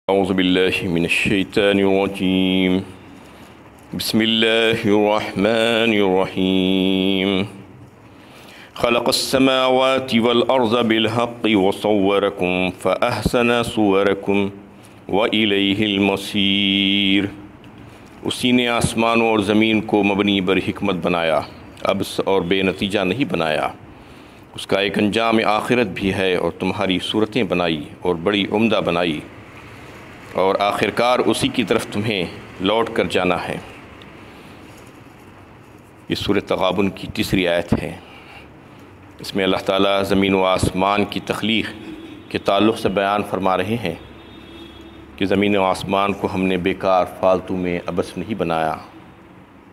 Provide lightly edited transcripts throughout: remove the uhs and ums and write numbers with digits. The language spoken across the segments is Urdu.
أعوذ بالله من الشيطان الرجيم بسم الله الرحمن الرحيم خلق السماوات والأرض بالحق وصوركم فأحسن صوركم وإليه المصير۔ اسی نے آسمانوں اور زمین کو مبنی بر حکمت بنایا، عبث اور بے نتیجہ نہیں بنایا۔ اس کا ایک انجام آخرت بھی ہے، اور تمہاری صورتیں بنائی اور بڑی عمدہ بنائی، اور آخرکار اسی کی طرف تمہیں لوٹ کر جانا ہے۔ یہ سورۃ تغابن کی تیسری آیت ہے۔ اس میں اللہ تعالیٰ زمین و آسمان کی تخلیق کے تعلق سے بیان فرما رہے ہیں کہ زمین و آسمان کو ہم نے بیکار فالتو میں عبث نہیں بنایا،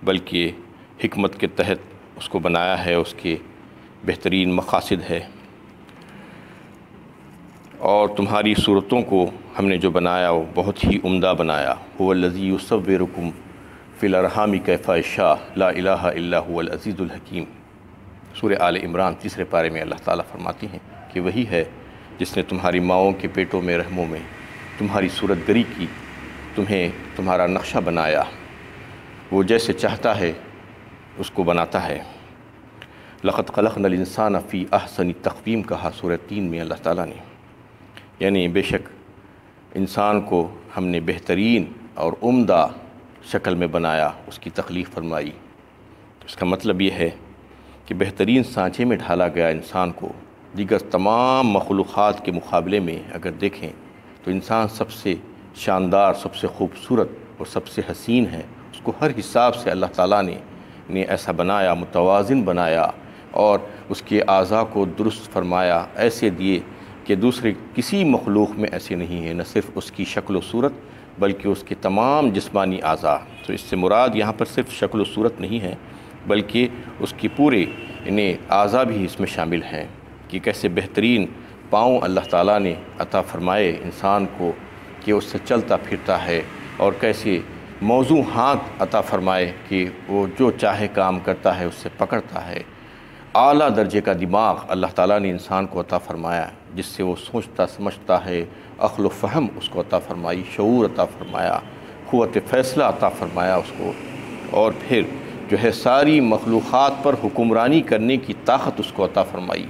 بلکہ حکمت کے تحت اس کو بنایا ہے، اس کے بہترین مقاصد ہے۔ اور تمہاری صورتوں کو ہم نے جو بنایا وہ بہت ہی عمدہ بنایا۔ هو الذی یصورکم فی الارحام کیف یشاء لا الہ الا هو العزیز الحکیم۔ سورہ آل عمران تیسرے پارے میں اللہ تعالیٰ فرماتے ہیں کہ وہی ہے جس نے تمہاری ماؤں کے پیٹوں میں رحموں میں تمہاری صورت گری کی، تمہیں تمہارا نقشہ بنایا، وہ جیسے چاہتا ہے اس کو بناتا ہے۔ لقد خلقنا الانسان فی احسن تقویم کہا سورہ 3 میں اللہ تعالیٰ نے، یعنی بے شک انسان کو ہم نے بہترین اور عمدہ شکل میں بنایا، اس کی تخلیق فرمائی۔ اس کا مطلب یہ ہے کہ بہترین سانچے میں ڈھالا گیا انسان کو دیگر تمام مخلوقات کے مقابلے میں اگر دیکھیں تو انسان سب سے شاندار، سب سے خوبصورت اور سب سے حسین ہے۔ اس کو ہر حساب سے اللہ تعالیٰ نے ایسا بنایا، متوازن بنایا، اور اس کے اعضاء کو درست فرمایا، ایسے دیے کہ دوسرے کسی مخلوق میں ایسے نہیں ہیں، نہ صرف اس کی شکل و صورت بلکہ اس کے تمام جسمانی اعضاء۔ تو اس سے مراد یہاں پر صرف شکل و صورت نہیں ہے، بلکہ اس کی پورے اعضاء بھی اس میں شامل ہیں کہ کیسے بہترین پاؤں اللہ تعالیٰ نے عطا فرمائے انسان کو کہ اس سے چلتا پھرتا ہے، اور کیسے موزوں ہاتھ عطا فرمائے کہ وہ جو چاہے کام کرتا ہے، اس سے پکڑتا ہے۔ اعلیٰ درجے کا دماغ اللہ تعالیٰ نے انسان کو عطا فرمایا جس سے وہ سوچتا سمجھتا ہے، عقل و فہم اس کو عطا فرمائی، شعور عطا فرمایا، قوت فیصلہ عطا فرمایا اس کو، اور پھر جو ہے ساری مخلوقات پر حکمرانی کرنے کی طاقت اس کو عطا فرمائی۔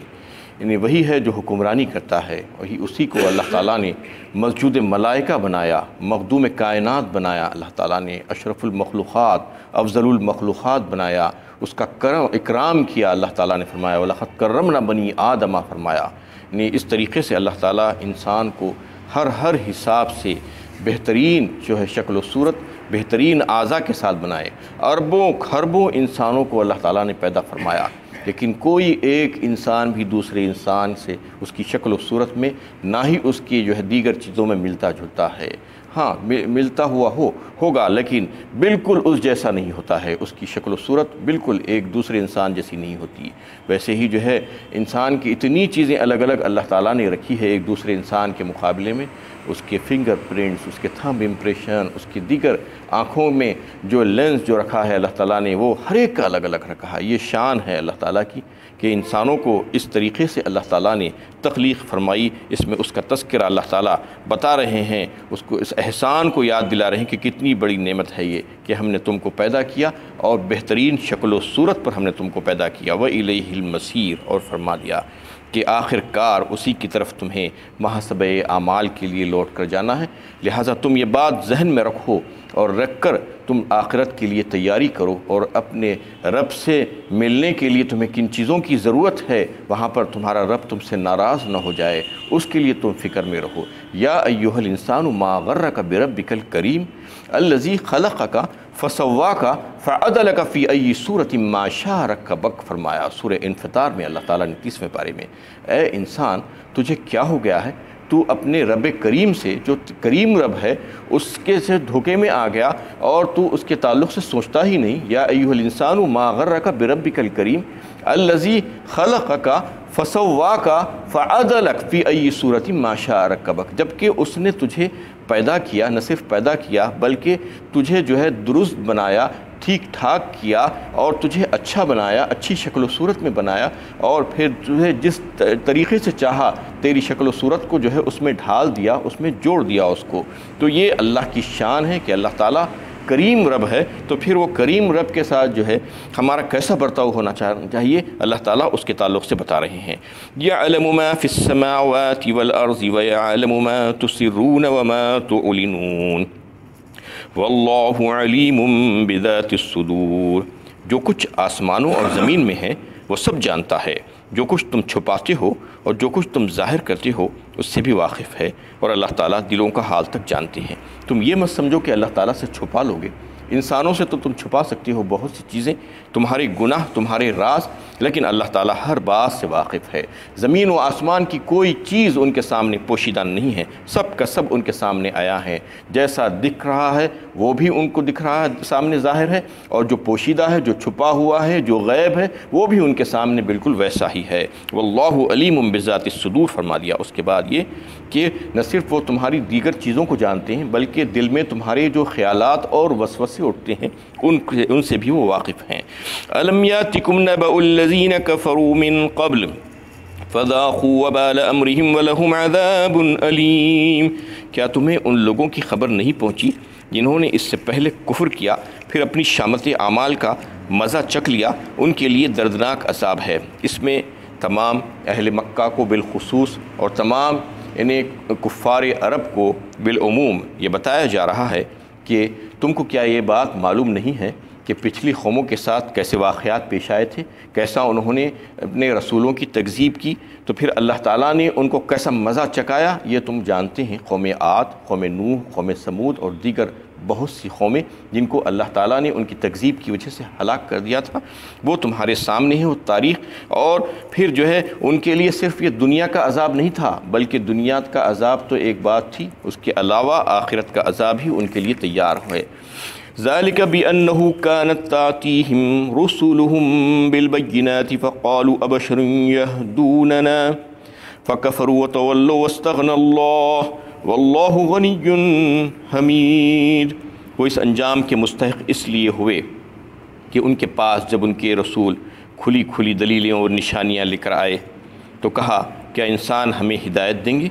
یعنی وہی ہے جو حکمرانی کرتا ہے، وہی اسی کو اللہ تعالیٰ نے مسجود ملائکہ بنایا، مخدوم کائنات بنایا، اللہ تعالیٰ نے اشرف المخلوقات، افضل المخلوقات بنایا، اس کا اکرام کیا۔ اللہ تعالیٰ نے فرمایا وَلَقَدْ كَرَّمْنَا بَنِي آدَمَ فرمایا۔ یعنی اس طریقے سے اللہ تعالیٰ انسان کو ہر حساب سے بہترین جو ہے شکل و صورت، بہترین اعضاء کے ساتھ بنائے۔ اربوں کھربوں انسانوں کو اللہ تعالیٰ نے پیدا فرمایا، لیکن کوئی ایک انسان بھی دوسرے انسان سے اس کی شکل و صورت میں نہ ہی اس کی جو ہے دیگر چیزوں میں ملتا جلتا ہے۔ ہاں ملتا ہوا ہوگا، لیکن بالکل اس جیسا نہیں ہوتا ہے، اس کی شکل و صورت بالکل ایک دوسرے انسان جیسی نہیں ہوتی۔ ویسے ہی جو ہے انسان کی اتنی چیزیں الگ الگ اللہ تعالیٰ نے رکھی ہے ایک دوسرے انسان کے مقابلے میں، اس کے فنگر پرنٹس، اس کے تھمب امپریشن، اس کی دیگر آنکھوں میں جو لینس جو رکھا ہے اللہ تعالیٰ نے، وہ ہر ایک کا الگ الگ رکھا ہے۔ یہ شان ہے اللہ تعالیٰ کی کہ انسانوں کو اس طریقے سے اللہ تعالیٰ نے تخلیق فرمائی۔ اس میں اس کا تذکرہ اللہ تعالیٰ بتا رہے ہیں، اس کو اس احسان کو یاد دلا رہے ہیں کہ کتنی بڑی نعمت ہے یہ کہ ہم نے تم کو پیدا کیا اور بہترین شکل و صورت پر ہم نے تم کو پیدا کیا۔ وَإِلَيْهِ الْمَصِيرُ، اور فرما دیا کہ آخر کار اسی کی طرف تمہیں محاسبہ اعمال کے لیے لوٹ کر جانا ہے۔ لہٰذا تم یہ بات ذہن میں رکھو اور رکھ کر تم آخرت کے لیے تیاری کرو، اور اپنے رب سے ملنے کے لیے تمہیں کن چیزوں کی ضرورت ہے، وہاں پر تمہارا رب تم سے ناراض نہ ہو جائے، اس کے لیے تم فکر میں رہو۔ یا ایھا الانسان ما غرک بربک الکریم الذی خلقک فسواک فعدلک فی ای صورۃ ما شاء رکبک فرمایا سورہ انفطار میں اللہ تعالیٰ نے 30ویں پارے میں۔ اے انسان، تجھے کیا ہو گیا ہے؟ تو اپنے رب کریم سے، جو کریم رب ہے، اس کے سے دھوکے میں آ گیا، اور تو اس کے تعلق سے سوچتا ہی نہیں۔ یا ایھا الانسان ما غرک بربک الکریم الذی خلقک فسواک فعدلک فی ای صورۃ ما شاء رکبک، جبکہ اس نے تجھے پیدا کیا، نہ صرف پیدا کیا بلکہ تجھے جو ہے درست بنایا، ٹھیک ٹھاک کیا اور تجھے اچھا بنایا، اچھی شکل و صورت میں بنایا، اور پھر تجھے جس طریقے سے چاہا تیری شکل و صورت کو جو ہے اس میں ڈھال دیا، اس میں جوڑ دیا اس کو۔ تو یہ اللہ کی شان ہے کہ اللہ تعالیٰ کریم رب ہے، تو پھر وہ کریم رب کے ساتھ جو ہے ہمارا کیسا برتاؤ ہونا چاہیے، اللہ تعالیٰ اس کے تعلق سے بتا رہے ہیں۔ یعلم ما فی السماوات والارض ویعلم ما تسرون وما تعلنون واللہ علیم بذات الصدور۔ جو کچھ آسمانوں اور زمین میں ہے وہ سب جانتا ہے، جو کچھ تم چھپاتے ہو اور جو کچھ تم ظاہر کرتے ہو اس سے بھی واقف ہے، اور اللہ تعالیٰ دلوں کا حال تک جانتے ہیں۔ تم یہ مت سمجھو کہ اللہ تعالیٰ سے چھپا لوگے، انسانوں سے تو تم چھپا سکتے ہو بہت سی چیزیں، تمہارے گناہ، تمہارے راز، لیکن اللہ تعالیٰ ہر بات سے واقف ہے۔ زمین و آسمان کی کوئی چیز ان کے سامنے پوشیدہ نہیں ہے، سب کا سب ان کے سامنے آیا ہے۔ جیسا دکھ رہا ہے وہ بھی ان کو دکھ رہا ہے، سامنے ظاہر ہے، اور جو پوشیدہ ہے، جو چھپا ہوا ہے، جو غیب ہے، وہ بھی ان کے سامنے بالکل ویسا ہی ہے۔ واللہ علیم بذات الصدور فرما دیا اس کے بعد یہ کہ نہ صرف وہ تمہاری دیگر چیزوں کو جانتے ہیں بلکہ دل میں تمہارے جو خیالات اور وسوسے اٹھتے ہیں ان سے بھی وہ واقف ہیں۔ الم یاتکم نبأ الذین کفروا من قبل فذاقوا وبال امرهم ولهم عذاب علیم۔ کیا تمہیں ان لوگوں کی خبر نہیں پہنچی جنہوں نے اس سے پہلے کفر کیا، پھر اپنی شامت اعمال کا مزہ چکھ لیا؟ ان کے لیے دردناک عذاب ہے۔ اس میں تمام اہل مکہ کو بالخصوص اور تمام کفار عرب کو بالعموم یہ بتایا جا رہا ہے کہ تم کو کیا یہ بات معلوم نہیں ہے کہ پچھلی قوموں کے ساتھ کیسے واقعات پیش آئے تھے، کیسا انہوں نے اپنے رسولوں کی تکذیب کی، تو پھر اللہ تعالیٰ نے ان کو کیسا مزہ چکایا یہ تم جانتے ہیں۔ قوم عاد، قوم نوح، قوم سمود اور دیگر بہت سی قومیں جن کو اللہ تعالیٰ نے ان کی تکذیب کی وجہ سے ہلاک کر دیا تھا، وہ تمہارے سامنے ہے وہ تاریخ۔ اور پھر جو ہے ان کے لیے صرف یہ دنیا کا عذاب نہیں تھا بلکہ دنیا کا عذاب تو ایک بات تھی، اس کے علاوہ آخرت کا عذاب ہی ان کے لیے تیار ہوئے۔ ذالک بأنہ کانت تأتیہم رسلہم بالبینات فقالوا ابشر یہدوننا فکفروا وتولوا واستغنى اللہ واللہ غنی حمید۔ وہ اس انجام کے مستحق اس لیے ہوئے کہ ان کے پاس جب ان کے رسول کھلی کھلی دلیلیں اور نشانیاں لے کر آئے تو کہا کیا انسان ہمیں ہدایت دیں گے؟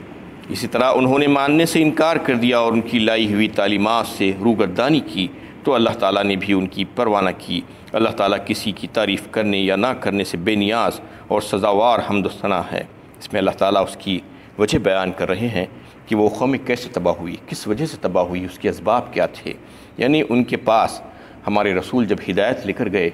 اسی طرح انہوں نے ماننے سے انکار کر دیا اور ان کی لائی ہوئی تعلیمات سے روگردانی کی، تو اللہ تعالیٰ نے بھی ان کی پرواہ نہ کی۔ اللہ تعالیٰ کسی کی تعریف کرنے یا نہ کرنے سے بے نیاز اور سزاوار حمد و ثنا ہے۔ اس میں اللہ تعالیٰ اس کی وجہ بیان کر رہے ہیں کہ وہ قوم کیسے تباہ ہوئی، کس وجہ سے تباہ ہوئی، اس کے اسباب کیا تھے۔ یعنی ان کے پاس ہمارے رسول جب ہدایت لے کر گئے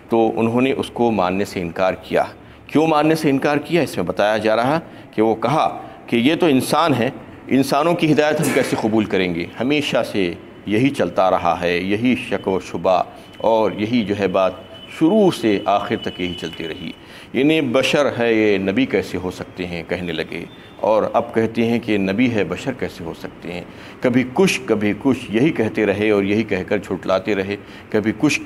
تو انہوں نے اس کو ماننے سے انکار کیا۔ کیوں ماننے سے انکار کیا؟ اس میں بتایا جا رہا کہ وہ کہا کہ یہ تو انسان ہے، انسانوں کی ہدایت ہم کیسے قبول کریں گے؟ ہمیشہ سے یہی چلتا رہا ہے، یہی شک و شبہ اور یہی جو ہے بات شروع سے آخر تک یہی چلتی رہی۔ یعنی بشر ہے یہ نبی کیسے ہو سکتے ہیں کہنے لگے، اور اب کہتے ہیں کہ نبی ہے بشر کیسے ہو سکتے ہیں۔ کبھی کچھ یہی کہتے رہے اور یہی کہہ کر جھٹلاتے رہے، کبھی کچھ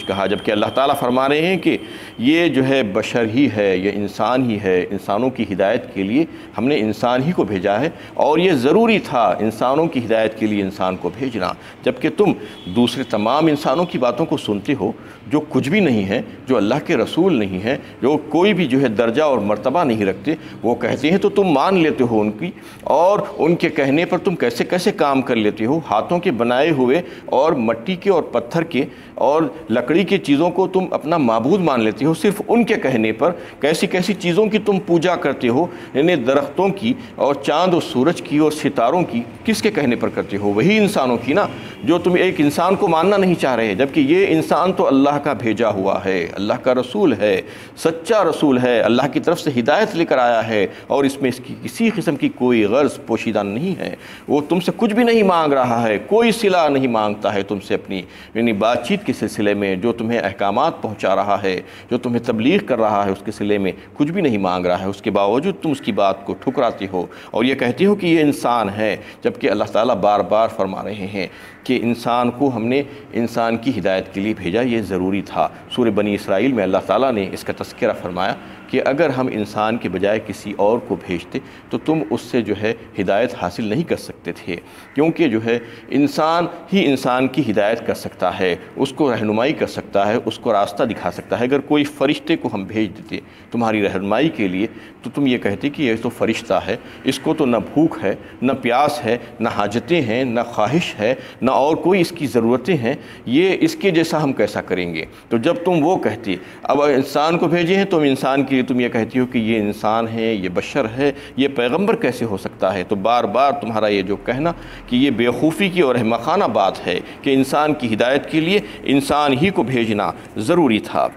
کہا، جبکہ اللہ تعالیٰ فرما رہے ہیں کہ یہ جو ہے بشر ہی ہے، یہ انسان ہی ہے، انسانوں کی ہدایت کے لیے ہم نے انسان ہی کو بھیجا ہے، اور یہ ضروری تھا انسانوں کی ہدایت کے لیے انسان کو بھیجنا۔ جبکہ تم دوسرے تمام انسانوں کی باتوں کو سنتے ہو جو کچھ بھی نہیں ہے، جو اللہ کے رسول نہیں ہے، جو کوئی بھی جو ہے درجہ اور مرتبہ نہیں رکھتے، وہ کہتے ہیں تو تم مان لیتے ہو ان کی، اور ان کے کہنے پر تم کیسے کیسے کام کر لیتے ہو۔ ہاتھوں کے بنائے ہوئے اور مٹی کے اور پتھر کے اور لکڑی کی چیزوں کو تم اپنا معبود مان لیتے ہو صرف ان کے کہنے پر۔ کیسی کیسی چیزوں کی تم پوجا کرتے ہو، یعنی درختوں کی اور چاند و سورج کی اور ستاروں کی، کس کے کہنے پر کرتے ہو؟ وہی انسانوں کی نا، جو تم ایک انسان کو ماننا نہیں چاہ رہے، جبکہ یہ انسان تو اللہ کا بھیجا ہوا ہے، اللہ کا رسول ہے، سچا رسول ہے، اللہ کی طرف سے ہدایت لے کر آیا ہے، اور اس میں اس کی کسی قسم کی کوئی غرض پوشیدہ نہیں ہے۔ وہ تم سے کچھ بھی نہیں مانگ رہا ہے، کوئی صلہ نہیں مانگتا ہے تم سے اپنی یعنی بات چیت کے سلسلے میں، جو تمہیں احکامات پہنچا رہا ہے، جو تمہیں تبلیغ کر رہا ہے اس کے سلسلے میں کچھ بھی نہیں مانگ رہا ہے۔ اس کے باوجود تم اس کی بات کو ٹھکراتے ہو اور یہ کہتے ہو کہ یہ انسان ہے، جبکہ اللہ تعالیٰ بار بار فرما رہے ہیں کہ انسان کو ہم نے انسان کی ہدایت کے لیے بھیجا، یہ ضروری تھا۔ سورہ بنی اسرائیل میں اللہ تعالیٰ نے اس کا تذکرہ فرمایا کہ اگر ہم انسان کے بجائے کسی اور کو بھیجتے تو تم اس سے جو ہے ہدایت حاصل نہیں کر سکتے تھے، کیونکہ جو ہے انسان ہی انسان کی ہدایت کر سکتا ہے، اس کو رہنمائی کر سکتا ہے، اس کو راستہ دکھا سکتا ہے۔ اگر کوئی فرشتے کو ہم بھیج دیتے تمہاری رہنمائی کے لیے تو تم یہ کہتے کہ یہ تو فرشتہ ہے، اس کو تو نہ بھوک ہے، نہ پیاس ہے، نہ حاجتیں ہیں، نہ خواہش ہے، نہ اور کوئی اس کی ضرورتیں ہیں، یہ اس کے جیسا ہم کیسا کریں گے؟ تو جب تم وہ کہتی، اب انسان کو بھیجے ہیں تم انسان کے لیے تم یہ کہتی ہو کہ یہ انسان ہے، یہ بشر ہے، یہ پیغمبر کیسے ہو سکتا ہے؟ تو بار بار تمہارا یہ جو کہنا کہ یہ بیوقوفی کی اور احمقانہ بات ہے کہ انسان کی ہدایت کے لیے انسان ہی کو بھیجنا ضروری تھا۔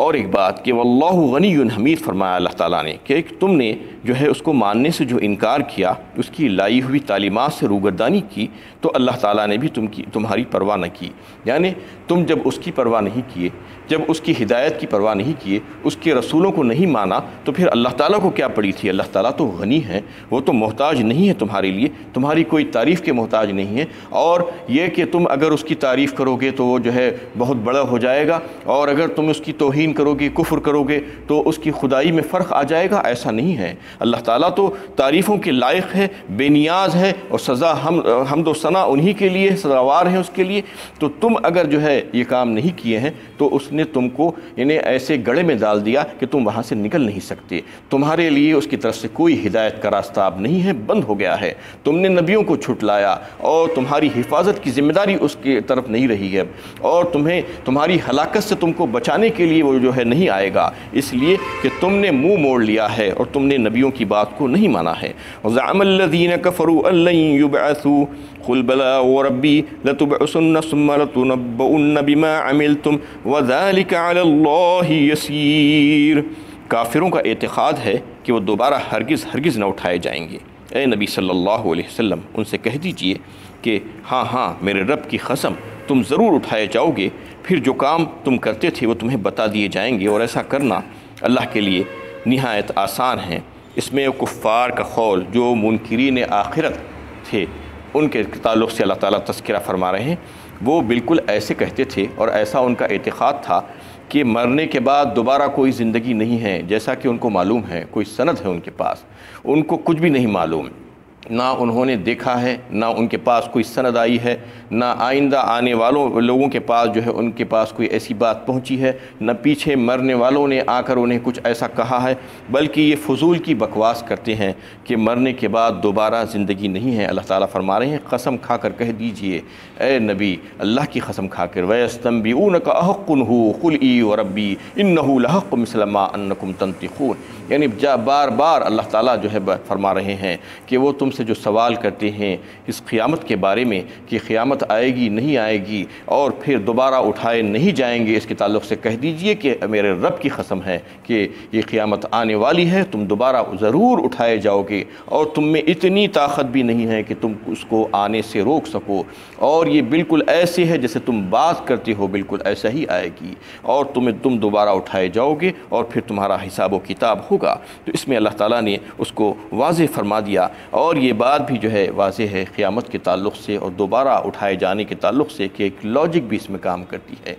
اور ایک بات کہ واللہ غنی حمید فرمایا اللہ تعالیٰ نے کہ تم نے جو ہے اس کو ماننے سے جو انکار کیا، اس کی لائی ہوئی تعلیمات سے روگردانی کی، تو اللہ تعالیٰ نے بھی تمہاری پرواہ نہ کی۔ یعنی تم جب اس کی پرواہ نہیں کیے، جب اس کی ہدایت کی پرواہ نہیں کیے، اس کے رسولوں کو نہیں مانا، تو پھر اللہ تعالیٰ کو کیا پڑی تھی؟ اللہ تعالیٰ تو غنی ہے، وہ تو محتاج نہیں ہے تمہارے لیے، تمہاری کوئی تعریف کے محتاج نہیں ہے۔ اور یہ کہ تم اگر اس کی تعریف کرو گے تو وہ جو ہے بہت بڑا ہو جائے گا، اور اگر تم اس کی توہین کرو گے، کفر کرو گے، تو اس کی خدائی میں فرق آ جائے گا، ایسا نہیں ہے۔ اللہ تعالیٰ تو تعریفوں کے لائق ہے، بے نیاز ہے، اور سزا حمد و ثنا انہی کے لیے سزاوار ہیں اس کے لیے۔ تو تم اگر جو ہے یہ کام نہیں کیے ہیں تو اس نے تم کو یعنی ایسے گڑھے میں ڈال دیا کہ تم وہاں سے نکل نہیں سکتے، تمہارے لیے اس کی طرف سے کوئی ہدایت کا راستہ اب نہیں ہے، بند ہو گیا ہے۔ تم نے نبیوں کو چھٹلایا اور تمہاری حفاظت کی ذمہ داری اس کی طرف نہیں رہی ہے، اور تمہاری ہلاکت سے تم کو بچانے کے لیے وہ جو ہے نہیں آئے گا، اس لیے کہ تم نے منہ موڑ لیا ہے اور تم نے نبیوں کی بات کو نہیں مانا ہے۔ وَزَعَمَ الَّذِينَ كَفَرُوا أَن لَّن يُبْعَثُوا قُلْ بَلَىٰ وَرَبِّي لَتُبْعَثُنَّ ثُمَّ لَتُنَبَّؤُنَّ بِمَا عَمِلْتُمْ وَذَلِكَ عَلَى اللَّهِ يَسِيرٌ۔ کافروں کا اعتقاد ہے کہ وہ دوبارہ ہرگز نہ اٹھائے جائیں گے۔ اے نبی صلی اللہ علیہ وسلم ان سے کہہ دیجئے کہ ہاں میرے رب کی قسم تم ضرور اٹھائے جاؤ گے، پھر جو کام تم کرتے تھے وہ تمہیں بتا دیے جائیں گے، اور ایسا کرنا اللہ کے لیے نہایت آسان ہے۔ اس میں کفار کا قول جو منکرین آخرت تھے ان کے تعلق سے اللہ تعالیٰ تذکرہ فرما رہے ہیں، وہ بالکل ایسے کہتے تھے اور ایسا ان کا اعتقاد تھا کہ مرنے کے بعد دوبارہ کوئی زندگی نہیں ہے، جیسا کہ ان کو معلوم ہے، کوئی سند ہے ان کے پاس، ان کو کچھ بھی نہیں معلوم، نہ انہوں نے دیکھا ہے، نہ ان کے پاس کوئی سند آئی ہے، نہ آئندہ آنے والوں لوگوں کے پاس جو ہے ان کے پاس کوئی ایسی بات پہنچی ہے، نہ پیچھے مرنے والوں نے آ کر انہیں کچھ ایسا کہا ہے، بلکہ یہ فضول کی بکواس کرتے ہیں کہ مرنے کے بعد دوبارہ زندگی نہیں ہے۔ اللہ تعالیٰ فرما رہے ہیں قسم کھا کر کہہ دیجئے اے نبی، اللہ کی قسم کھا کر وَيَسْتَنْبِئُونَكَ أَحَقٌ هُوَ قُلْ إِي وَرَبِّي إِنَّهُ لَحَقٌّ مِثْلَ مَا أَنَّكُمْ تَنطِقُونَ۔ یعنی بار بار اللہ تعالیٰ جو ہے فرما رہے ہیں کہ وہ تم سے جو سوال کرتے ہیں اس قیامت کے بارے میں کہ قیامت آئے گی نہیں آئے گی اور پھر دوبارہ اٹھائے نہیں جائیں گے، اس کے تعلق سے کہہ دیجئے کہ میرے رب کی قسم ہے کہ یہ قیامت آنے والی ہے، تم دوبارہ ضرور اٹھائے جاؤ گے، اور تم میں اتنی طاقت بھی نہیں ہے کہ تم اس کو آنے سے روک سکو، اور یہ بالکل ایسے ہے جیسے تم بات کرتے ہو، بالکل ایسا ہی آئے گی، اور تم دوبارہ اٹھائے جاؤ گے اور پھر تمہارا حساب و کتاب ہوگا۔ تو اس میں اللہ تعالیٰ نے اس کو واضح فرما دیا، اور یہ بات بھی جو ہے واضح ہے قیامت کے تعلق سے اور دوبارہ اٹھائے جانے کے تعلق سے کہ ایک لاجک بھی اس میں کام کرتی ہے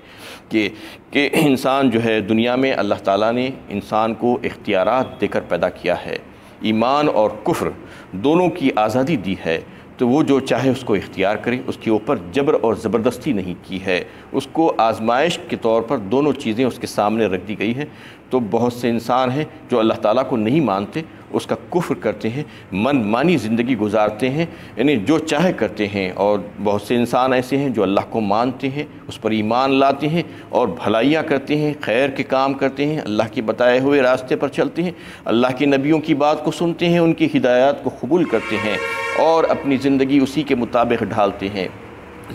کہ انسان جو ہے دنیا میں اللہ تعالیٰ نے انسان کو اختیارات دے کر پیدا کیا ہے، ایمان اور کفر دونوں کی آزادی دی ہے، تو وہ جو چاہے اس کو اختیار کرے، اس کے اوپر جبر اور زبردستی نہیں کی ہے، اس کو آزمائش کے طور پر دونوں چیزیں اس کے سامنے رکھ دی گئی ہیں۔ تو بہت سے انسان ہیں جو اللہ تعالیٰ کو نہیں مانتے، اس کا کفر کرتے ہیں، من مانی زندگی گزارتے ہیں، یعنی جو چاہے کرتے ہیں، اور بہت سے انسان ایسے ہیں جو اللہ کو مانتے ہیں، اس پر ایمان لاتے ہیں اور بھلائیاں کرتے ہیں، خیر کے کام کرتے ہیں، اللہ کے بتائے ہوئے راستے پر چلتے ہیں، اللہ کے نبیوں کی بات کو سنتے ہیں، ان کی ہدایات کو قبول کرتے ہیں اور اپنی زندگی اسی کے مطابق ڈھالتے ہیں۔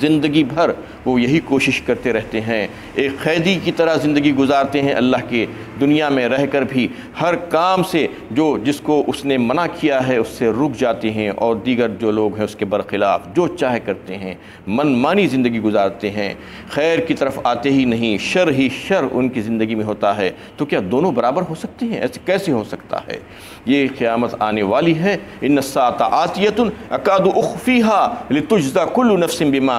زندگی بھر وہ یہی کوشش کرتے رہتے ہیں، ایک قیدی کی طرح زندگی گزارتے ہیں اللہ کے دنیا میں رہ کر بھی، ہر کام سے جس کو اس نے منع کیا ہے اس سے رک جاتے ہیں، اور دیگر جو لوگ ہیں اس کے برخلاف جو چاہے کرتے ہیں، من مانی زندگی گزارتے ہیں، خیر کی طرف آتے ہی نہیں، شر ہی شر ان کی زندگی میں ہوتا ہے۔ تو کیا دونوں برابر ہو سکتے ہیں؟ ایسے کیسے ہو سکتا ہے؟ یہ قیامت آنے والی ہے، ان الساعۃ آتیۃ اکاد اخفیھا لتجزی کل نفس بما